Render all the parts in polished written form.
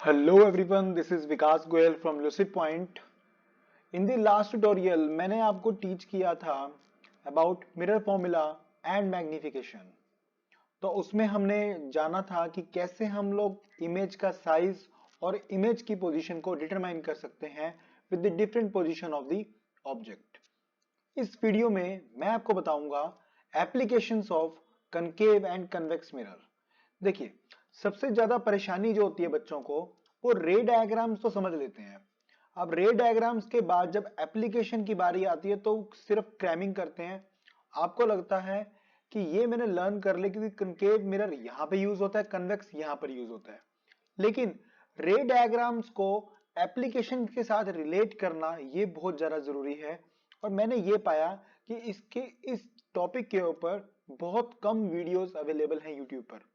Hello everyone, this is Vikas Goyal from Lucid Point. In the last tutorial मैंने आपको teach किया था about mirror formula and magnification. तो उसमें हमने जाना था कि कैसे हम लोग इमेज का साइज और इमेज की पोजीशन को डिटरमाइन कर सकते हैं with the different position of the object. इस वीडियो में मैं आपको बताऊंगा applications of concave and convex mirror. देखिए, सबसे ज्यादा परेशानी जो होती है बच्चों को, वो रे डायग्राम्स तो समझ लेते हैं। अब रे डायग्राम्स के बाद जब एप्लीकेशन की बारी आती है तो सिर्फ क्रैमिंग करते हैं। आपको लगता है कि ये मैंने लर्न कर लिया क्योंकि कनकेव मिरर यहां पे यूज होता है, कन्वेक्स यहां पर यूज होता है। लेकिन रे डायग्राम्स को एप्लीकेशन के साथ रिलेट करना ये बहुत ज्यादा जरूरी है। और मैंने ये पाया कि इस टॉपिक के ऊपर बहुत कम वीडियोस अवेलेबल हैं यूट्यूब पर।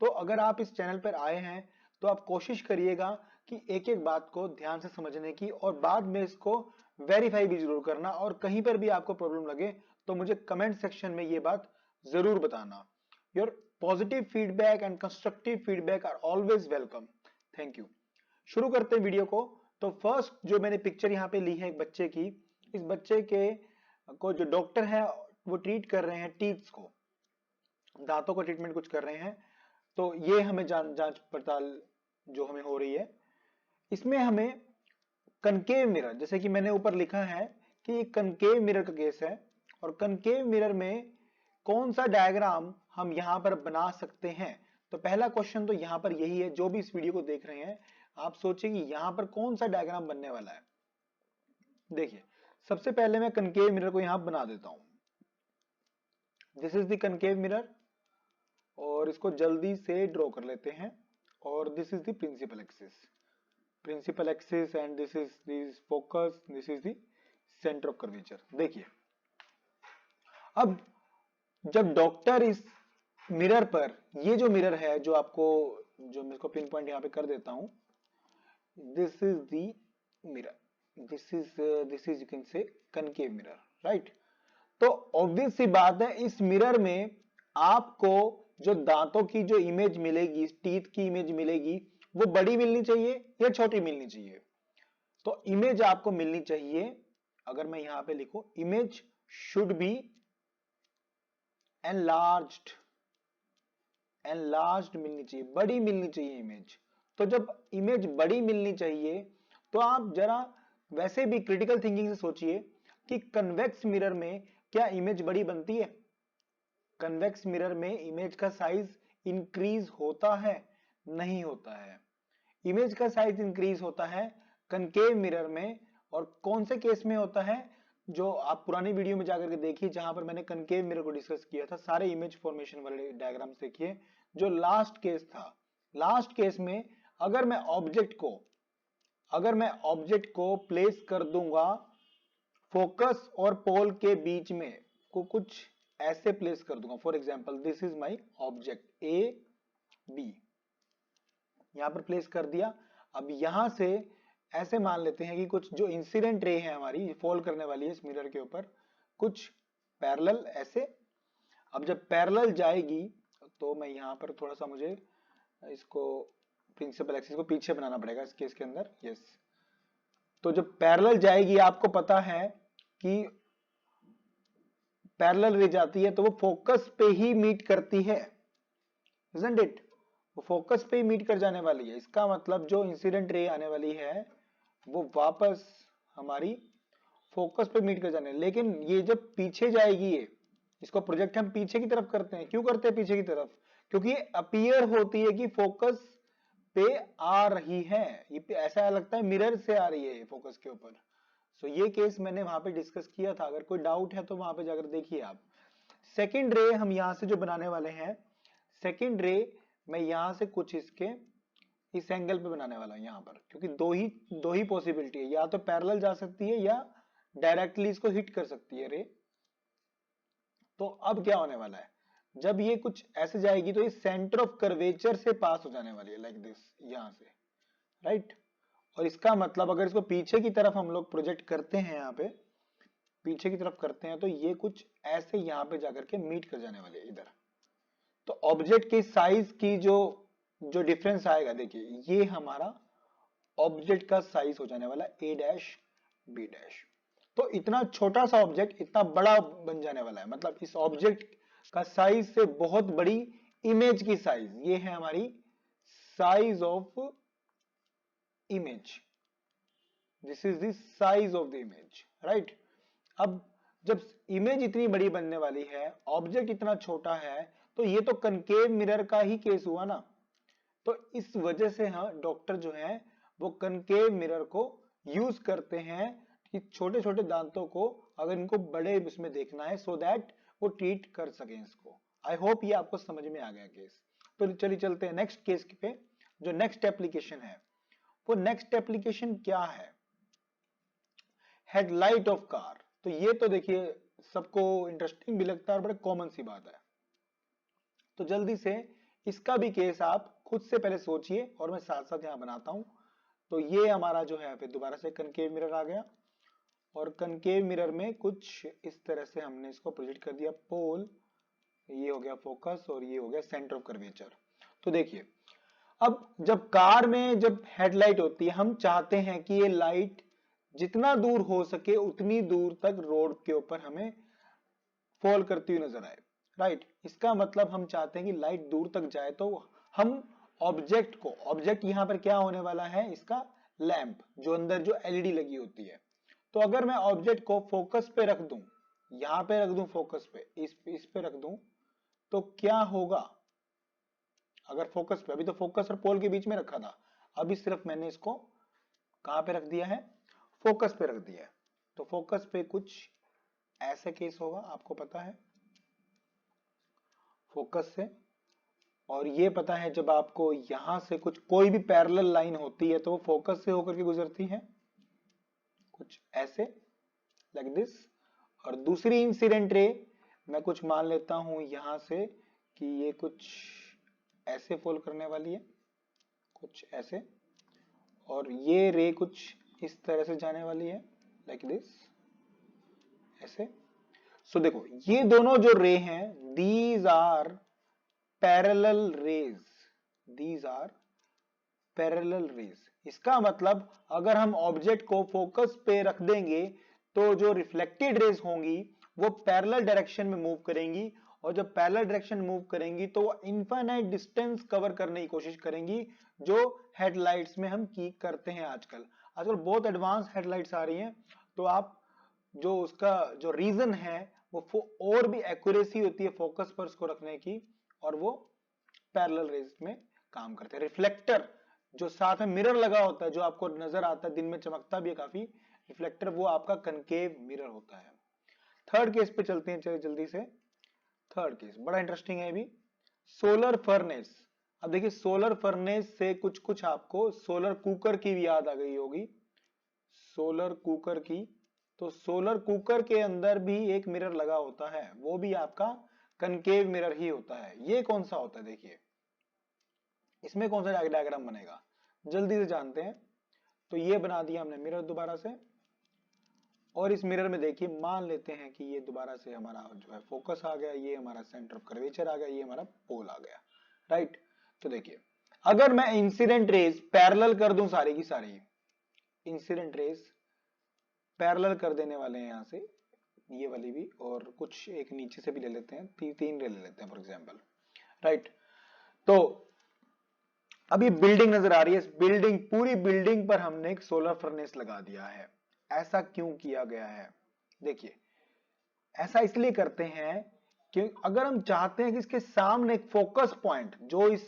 तो अगर आप इस चैनल पर आए हैं तो आप कोशिश करिएगा कि एक एक बात को ध्यान से समझने की और बाद में इसको वेरीफाई भी जरूर करना। और कहीं पर भी आपको प्रॉब्लम लगे तो मुझे कमेंट सेक्शन में ये बात जरूर बताना। Your positive feedback and constructive feedback are always welcome. Thank you. शुरू करते हैं वीडियो को। तो फर्स्ट जो मैंने पिक्चर यहाँ पे ली है एक बच्चे की, इस बच्चे के को जो डॉक्टर है वो ट्रीट कर रहे हैं टीथ्स को, दांतों का ट्रीटमेंट कुछ कर रहे हैं। तो ये हमें जांच पड़ताल जो हमें हो रही है, इसमें हमें कनकेव मिरर, जैसे कि मैंने ऊपर लिखा है कि ये कनकेव मिरर का केस है। और कनकेव मिरर में कौन सा डायग्राम हम यहां पर बना सकते हैं। तो पहला क्वेश्चन तो यहां पर यही है, जो भी इस वीडियो को देख रहे हैं आप सोचिए कि यहां पर कौन सा डायग्राम बनने वाला है। देखिए, सबसे पहले मैं कनकेव मिरर को यहां बना देता हूं। This is the concave mirror और इसको जल्दी से ड्रॉ कर लेते हैं। और this is the principal axis and this is this focus, this is the centre of curvature. देखिए, अब जब डॉक्टर इस मिरर पर, ये जो मिरर है जो आपको, जो मैं इसको पिन पॉइंट यहां पे कर देता हूं, this is the mirror, this is you can say concave mirror, right. तो ऑब्वियस सी बात है, इस मिरर में आपको जो दांतों की जो इमेज मिलेगी, टीथ की इमेज मिलेगी, वो बड़ी मिलनी चाहिए या छोटी मिलनी चाहिए। तो इमेज आपको मिलनी चाहिए, अगर मैं यहां पे लिखूं, image should be enlarged, enlarged मिलनी चाहिए, बड़ी मिलनी चाहिए इमेज। तो जब इमेज बड़ी मिलनी चाहिए तो आप जरा वैसे भी क्रिटिकल थिंकिंग से सोचिए कि कन्वेक्स मिरर में क्या इमेज बड़ी बनती है। कन्वेक्स मिरर में इमेज का साइज इंक्रीज होता है? नहीं होता है। इमेज का साइज इंक्रीज होता है कनकेव मिरर में। और कौन से केस में होता है, जो आप पुरानी वीडियो में जाकर के देखिए जहां पर मैंने कनकेव मिरर को डिस्कस किया था, सारे इमेज फॉर्मेशन वाले डायग्राम्स देखिए। जो लास्ट केस था, लास्ट केस में अगर मैं ऑब्जेक्ट को प्लेस कर दूंगा फोकस और पोल के बीच में, को कुछ ऐसे प्लेस कर दूंगा। For example, this is my object A B, यहां पर प्लेस कर दिया। अब यहां से ऐसे मान लेते हैं कि कुछ जो इंसिडेंट रे है हमारी फॉल करने वाली है इस मिरर के ऊपर, कुछ पैरेलल ऐसे। अब जब पैरेलल जाएगी तो मैं यहां पर थोड़ा सा, मुझे इसको प्रिंसिपल एक्सिस को पीछे बनाना पड़ेगा इस केस के अंदर, यस। तो जब पैरेलल जाएगी, आपको पता है कि पैरेलल रे जाती है तो वो फोकस पे ही मीट करती है, isn't it? वो फोकस पे ही मीट कर जाने वाली है। इसका मतलब जो इंसिडेंट रे आने वाली है वो वापस हमारी फोकस पे मीट कर जाने। लेकिन ये जब पीछे जाएगी, ये इसको प्रोजेक्ट हम पीछे की तरफ करते हैं। क्यों करते हैं पीछे की तरफ? क्योंकि अपीयर होती है कि फोकस पे आ रही है, ये ऐसा लगता है मिरर से आ रही है फोकस के ऊपर। सो ये केस मैंने वहां पे डिस्कस किया था, अगर कोई डाउट है तो वहां पे जाकर देखिए आप। सेकेंड रे हम यहां से जो बनाने वाले हैं, सेकेंड रे मैं यहां से कुछ इसके इस एंगल पे बनाने वाला हूं यहां पर, क्योंकि दो ही पॉसिबिलिटी है, या तो पैरेलल जा सकती है या डायरेक्टली इसको हिट कर सकती है रे। तो अब क्या होने वाला है, जब ये कुछ ऐसे जाएगी तो ये सेंटर ऑफ कर्वेचर से पास हो जाने वाली है, लाइक दिस, यहां से, राइट। और इसका मतलब अगर इसको पीछे की तरफ हम लोग प्रोजेक्ट करते हैं, यहाँ पे पीछे की तरफ करते हैं, तो ये कुछ ऐसे यहां पे जाकर के मीट कर जाने वाली है इधर। तो ऑब्जेक्ट की साइज की जो जो डिफरेंस आएगा देखिए, ये हमारा ऑब्जेक्ट का साइज हो जाने वाला ए डैश बी डैश। तो इतना छोटा सा ऑब्जेक्ट इतना बड़ा बन जाने वाला है, मतलब इस ऑब्जेक्ट का साइज से बहुत बड़ी इमेज की साइज, ये है हमारी size of image, this is the size of the image, right. अब जब इमेज इतनी बड़ी बनने वाली है, ऑब्जेक्ट इतना छोटा है, तो ये तो कनकेव मिरर का ही केस हुआ ना। तो इस वजह से हाँ डॉक्टर जो है वो कनकेव मिरर को यूज करते हैं कि छोटे छोटे दांतों को अगर इनको बड़े उसमें देखना है, सो दैट वो ट्रीट कर सके इसको। आई होप ये आपको समझ में आ गया केस। तो चलिए चलते हैं नेक्स्ट केस पे। जो नेक्स्ट एप्लीकेशन है, वो नेक्स्ट एप्लीकेशन क्या है, हेडलाइट ऑफ कार। तो ये तो देखिए सबको इंटरेस्टिंग भी लगता है और बड़े कॉमन सी बात है। तो जल्दी से इसका भी केस आप खुद से पहले सोचिए और मैं साथ साथ यहां बनाता हूं। तो ये हमारा जो है फिर दोबारा से कनकेव मिरर आ गया, और कनकेव मिरर में कुछ इस तरह से हमने इसको प्रोजेक्ट कर दिया पोल, ये हो गया फोकस और ये हो गया सेंटर ऑफ कर्वेचर। तो देखिए अब जब कार में जब हेडलाइट होती है, हम चाहते हैं कि ये लाइट जितना दूर हो सके उतनी दूर तक रोड के ऊपर हमें फॉल करती हुई नजर आए, राइट। इसका मतलब हम चाहते हैं कि लाइट दूर तक जाए, तो हम ऑब्जेक्ट को, ऑब्जेक्ट यहां पर क्या होने वाला है, इसका लैंप जो अंदर जो एलईडी लगी होती है। तो अगर मैं ऑब्जेक्ट को फोकस पे रख दूं, यहां पे रख दूं फोकस पे, इस पे रख दूं, तो क्या होगा अगर फोकस पे, अभी तो फोकस और पोल के बीच में रखा था, अभी सिर्फ मैंने इसको कहां पे रख दिया है, फोकस पे रख दिया है। तो फोकस पे कुछ ऐसे केस होगा, आपको पता है फोकस से। और ये पता है जब आपको यहां से कुछ कोई भी पैरेलल लाइन होती है तो वो फोकस से होकर के गुजरती है, कुछ ऐसे लाइक दिस। और दूसरी इंसिडेंट रे मैं कुछ मान लेता हूं यहां से कि ये कुछ ऐसे फॉल करने वाली है, कुछ ऐसे, और ये रे कुछ इस तरह से जाने वाली है लाइक दिस, ऐसे। सो देखो ये दोनों जो रे हैं, these are parallel rays, these are parallel rays. इसका मतलब अगर हम ऑब्जेक्ट को फोकस पे रख देंगे तो जो रिफ्लेक्टेड रेज होंगी वो पैरेलल डायरेक्शन में मूव करेंगी, और जब पैरेलल डायरेक्शन मूव करेंगी तो वो इनफाइनाइट डिस्टेंस कवर करने की कोशिश करेंगी, जो हेडलाइट्स में हम की करते हैं आजकल। आजकल बहुत एडवांस हेडलाइट्स आ रही हैं, तो आप जो उसका जो रीजन है वो और भी एक्यूरेसी होती है फोकस पर उसको रखने की, और वो पैरेलल रेज में काम करते हैं। रिफ्लेक्टर जो साथ में मिरर लगा होता है, जो आपको नजर आता है दिन में चमकता भी है काफी, रिफ्लेक्टर, वो आपका कनकेव मिरर होता है। थर्ड केस पे चलते हैं, चलिए जल्दी से। थर्ड केस बड़ा इंटरेस्टिंग है भी, सोलर फर्नेस। अब देखिए सोलर फर्नेस से कुछ कुछ आपको सोलर कुकर की भी याद आ गई होगी, सोलर कुकर की। तो सोलर कुकर के अंदर भी एक मिरर लगा होता है, वो भी आपका कनकेव मिरर ही होता है। ये कौन सा होता है देखिए, इसमें कौन सा डायग्राम बनेगा, जल्दी से जानते हैं। तो ये बना दिया हमने मिरर दोबारा से, और इस मिरर में देखिए मान लेते हैं कि ये दोबारा से हमारा जो है फोकस आ गया, ये हमारा सेंटर ऑफ कर्वेचर आ गया, ये हमारा पोल आ गया, राइट। तो देखिए अगर मैं इंसिडेंट रेज पैरेलल कर दूं, सारी की सारी इंसिडेंट रेज पैरेलल कर देने वाले हैं यहां से, ये वाली भी, और कुछ एक नीचे से भी ले लेते हैं, तीन रे ले लेते हैं फॉर एग्जाम्पल, राइट। तो अब ये बिल्डिंग नजर आ रही है, इस बिल्डिंग, पूरी बिल्डिंग पर हमने एक सोलर फर्नेस लगा दिया है। ऐसा क्यों किया गया है, देखिए ऐसा इसलिए करते हैं कि अगर हम चाहते हैं कि इसके सामने एक फोकस पॉइंट, जो इस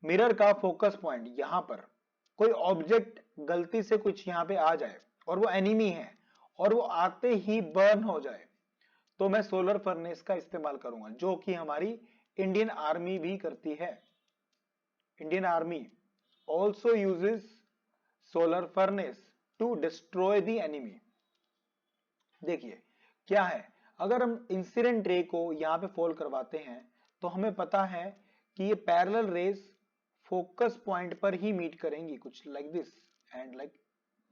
मिरर का फोकस पॉइंट यहां पर कोई ऑब्जेक्ट गलती से कुछ यहां पे आ जाए और वो एनिमी है और वो आते ही बर्न हो जाए, तो मैं सोलर फर्नेस का इस्तेमाल करूंगा, जो कि हमारी इंडियन आर्मी भी करती है। Indian army also uses solar furnace to destroy the enemy. देखिए क्या है, अगर हम इंसिडेंट रे को यहां पे फॉल करवाते हैं तो हमें पता है कि ये पैरेलल रेस फोकस पॉइंट पर ही मीट करेंगी, कुछ like this and like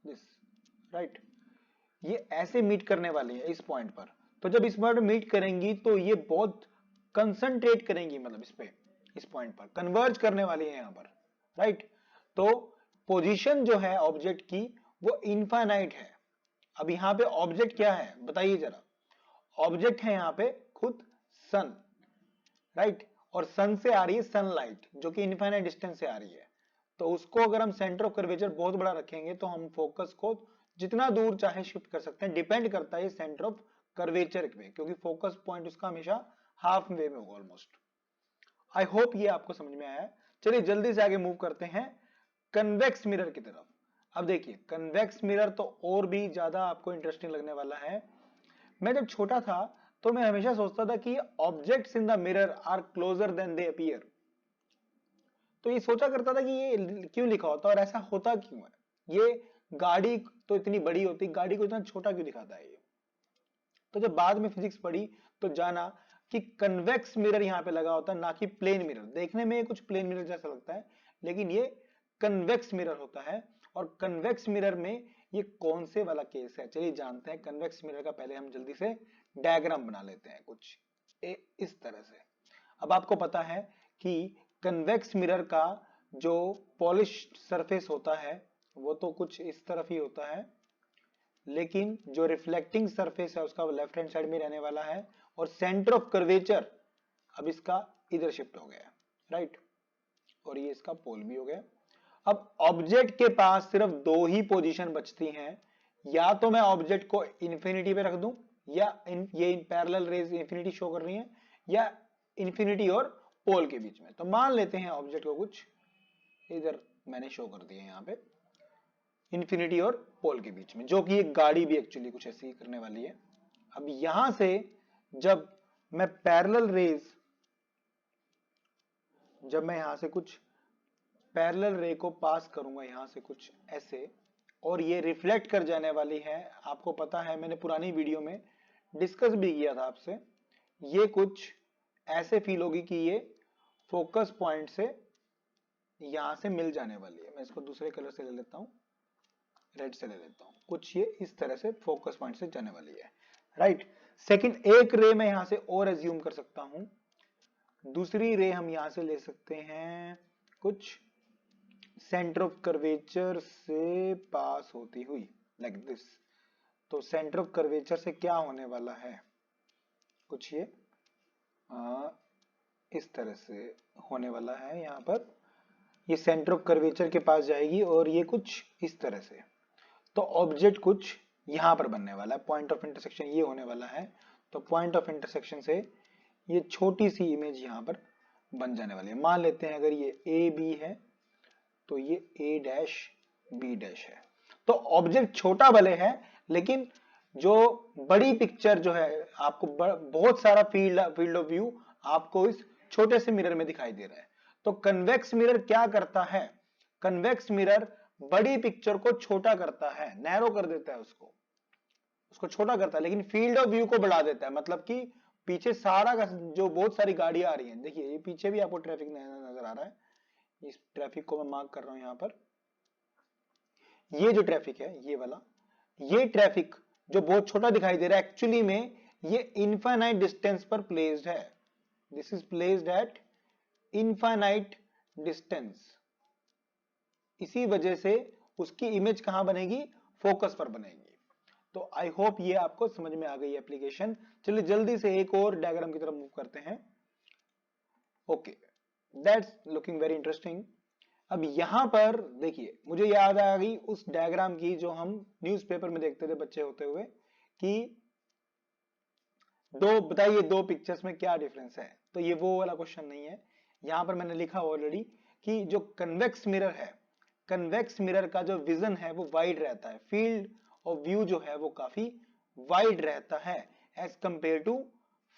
this, right. ये ऐसे मीट करने वाली है इस पॉइंट पर। तो जब इस पॉइंट मीट करेंगी तो ये बहुत कंसंट्रेट करेंगी, मतलब इस पे इस पॉइंट पर कन्वर्ज करने वाली है यहां पर, राइट। तो पोजीशन जो है ऑब्जेक्ट की वो इनफाइनाइट है। अब यहां पे ऑब्जेक्ट क्या है बताइए जरा। ऑब्जेक्ट है यहां पे खुद सन, राइट, और सन से आ रही है सनलाइट जो कि इनफाइनाइट डिस्टेंस से आ रही है। तो उसको अगर हम सेंटर ऑफ कर्वेचर बहुत बड़ा रखेंगे तो हम फोकस को जितना दूर चाहे शिफ्ट कर सकते हैं, डिपेंड करता है सेंटर ऑफ कर्वेचर पे, क्योंकि फोकस पॉइंट उसका हमेशा हाफ वे में होगा ऑलमोस्ट। आई होप ये आपको समझ में आया है। चलिए जल्दी से आगे मूव करते हैं कन्वेक्स मिरर की तरफ। अब देखिए कन्वेक्स मिरर तो और भी ज्यादा आपको इंटरेस्टिंग लगने वाला है। मैं जब छोटा था तो मैं हमेशा सोचता था कि objects in the mirror are closer than they appear. तो ये सोचा करता था कि ये क्यों लिखा होता है और ऐसा होता क्यों है। ये गाड़ी तो इतनी बड़ी होती, गाड़ी को इतना छोटा क्यों दिखाता है ये। तो जब बाद में फिजिक्स पढ़ी तो जाना कि कन्वेक्स मिरर यहां पे लगा होता है, ना कि प्लेन मिरर। देखने में कुछ प्लेन मिरर जैसा लगता है लेकिन ये कन्वेक्स मिरर होता है। और कन्वेक्स मिरर में ये कौन से वाला केस है, चलिए जानते हैं कन्वेक्स मिरर का। पहले हम जल्दी से डायग्राम बना लेते हैं कुछ इस तरह से। अब आपको पता है कि कन्वेक्स मिरर का जो पॉलिश्ड सरफेस होता है वो तो कुछ इस तरफ ही होता है, लेकिन जो रिफ्लेक्टिंग सरफेस है उसका लेफ्ट हैंड साइड में रहने वाला है। और सेंटर ऑफ कर्वेचर अब इसका इधर शिफ्ट हो गया, राइट, और ये इसका पोल भी हो गया। अब ऑब्जेक्ट के पास सिर्फ दो ही पोजीशन बचती हैं, या तो मैं ऑब्जेक्ट को इंफिनिटी पे रख दूं, या ये पैरेलल रेज इंफिनिटी शो कर रही है, या इंफिनिटी और पोल के बीच में। तो मान लेते हैं ऑब्जेक्ट को कुछ इधर मैंने शो कर दिया यहां पे इंफिनिटी और पोल के बीच में, जो कि एक गाड़ी भी एक्चुअली कुछ ऐसी करने वाली है। अब यहां से जब मैं पैरेलल रेज, जब मैं यहां से कुछ पैरेलल रे को पास करूंगा यहां से कुछ ऐसे, और ये रिफ्लेक्ट कर जाने वाली है। आपको पता है मैंने पुरानी वीडियो में डिस्कस भी किया था आपसे, ये कुछ ऐसे फील होगी कि ये फोकस पॉइंट से यहां से मिल जाने वाली है। मैं इसको दूसरे कलर से ले लेता हूं, रेड से ले लेता हूं। कुछ ये इस तरह से फोकस पॉइंट से जाने वाली है, राइट। सेकंड, एक रे मैं यहां से और एज्यूम कर सकता हूं, दूसरी रे हम यहां से ले सकते हैं कुछ सेंटर ऑफ कर्वेचर से पास होती हुई, लाइक दिस। तो सेंटर ऑफ कर्वेचर से क्या होने वाला है, कुछ ये इस तरह से होने वाला है। यहां पर ये सेंटर ऑफ कर्वेचर के पास जाएगी और ये कुछ इस तरह से। तो ऑब्जेक्ट कुछ यहां पर बनने वाला है, पॉइंट ऑफ इंटरसेक्शन ये होने वाला है। तो पॉइंट ऑफ इंटरसेक्शन से ये छोटी सी इमेज यहां पर बन जाने वाली है। मान लेते हैं अगर ये ए बी है तो ये ए डैश बी डैश है। तो ऑब्जेक्ट छोटा भले है लेकिन जो बड़ी पिक्चर जो है आपको बहुत सारा फील्ड ऑफ व्यू आपको इस छोटे से मिरर में दिखाई दे रहा है। तो कन्वेक्स मिरर क्या करता है, कन्वेक्स मिरर बड़ी पिक्चर को छोटा करता है, नैरो कर देता है, उसको छोटा करता है, लेकिन फील्ड ऑफ व्यू को बढ़ा देता है। मतलब कि पीछे सारा का जो बहुत सारी गाड़ियां आ रही हैं, देखिए ये पीछे भी आपको ट्रैफिक नजर आ रहा है। इस ट्रैफिक को मैं मार्क कर रहा हूं यहां पर। ये जो ट्रैफिक है ये वाला, ये ट्रैफिक जो बहुत छोटा दिखाई दे रहा है एक्चुअली में ये इनफाइनाइट डिस्टेंस पर प्लेस्ड है। This is placed at infinite distance. इसी वजह से उसकी इमेज कहां बनेगी, फोकस पर बनेगी। तो आई होप ये आपको समझ में आ गई एप्लीकेशन। चलिए जल्दी से एक और डायग्राम की तरफ मूव करते हैं। Okay, that's looking very interesting. अब यहां पर देखिए मुझे याद आ गई उस डायग्राम की जो हम न्यूज़पेपर में देखते थे बच्चे होते हुए, कि दो बताइए दो पिक्चर्स में क्या डिफरेंस है। तो ये वो वाला क्वेश्चन नहीं है, यहां पर मैंने लिखा ऑलरेडी कि जो कन्वेक्स मिरर है, कन्वेक्स मिरर का जो विजन है वो वाइड रहता है, फील्ड ऑफ व्यू जो है वो काफी वाइड रहता है as compare to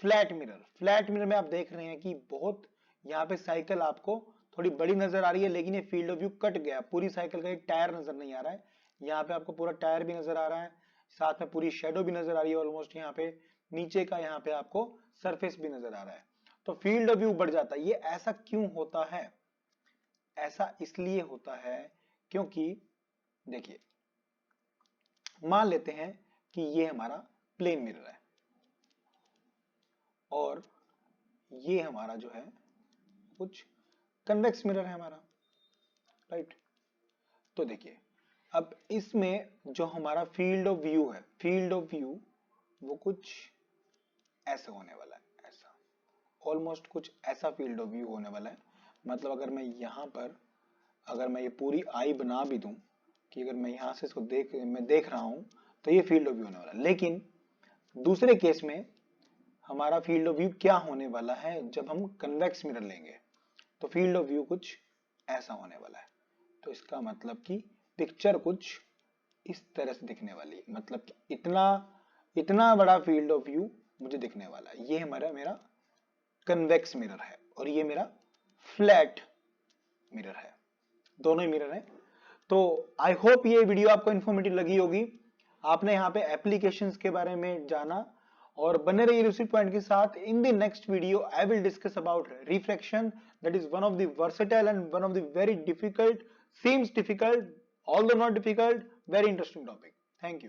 flat mirror. Flat mirror में आप देख रहे हैं कि बहुत यहाँ पे साइकिल आपको थोड़ी बड़ी नजर आ रही है, लेकिन ये फील्ड ऑफ व्यू कट गया, पूरी साइकिल का एक टायर नजर नहीं आ रहा है। यहाँ पे आपको पूरा टायर भी नजर आ रहा है, साथ में पूरी शेडो भी नजर आ रही है ऑलमोस्ट। यहाँ पे नीचे का यहाँ पे आपको सरफेस भी नजर आ रहा है, तो फील्ड ऑफ व्यू बढ़ जाता है। ये ऐसा क्यों होता है, ऐसा इसलिए होता है क्योंकि देखिए मान लेते हैं कि ये हमारा प्लेन मिरर है और ये हमारा जो है कुछ कन्वेक्स मिरर है हमारा, राइट। तो देखिए अब इसमें जो हमारा फील्ड ऑफ व्यू है, फील्ड ऑफ व्यू वो कुछ ऐसे होने वाला है, ऐसा ऑलमोस्ट कुछ ऐसा फील्ड ऑफ व्यू होने वाला है। मतलब अगर मैं यहां पर, अगर मैं ये पूरी आई बना भी दूं कि अगर मैं यहां से इसको मैं देख रहा हूं तो ये फील्ड ऑफ व्यू होने वाला है। लेकिन दूसरे केस में हमारा फील्ड ऑफ व्यू क्या होने वाला है, जब हम कन्वेक्स मिरर लेंगे तो फील्ड ऑफ व्यू कुछ ऐसा होने वाला है। तो इसका मतलब कि पिक्चर कुछ इस तरह से दिखने वाली है, मतलब कि इतना इतना बड़ा फील्ड ऑफ व्यू मुझे दिखने वाला है। ये हमारा मेरा कन्वेक्स मिरर है और ये मेरा फ्लैट मिरर है, दोनों ही मिरर है। तो आई होप ये वीडियो आपको इन्फॉर्मेटिव लगी होगी। आपने यहाँ पे एप्लीकेशंस के बारे में जाना, और बने रहिए लूसिड पॉइंट के साथ। In the next video I will discuss about refraction, that is one of the versatile and one of the very difficult, seems difficult, although not difficult, very interesting topic. Thank you.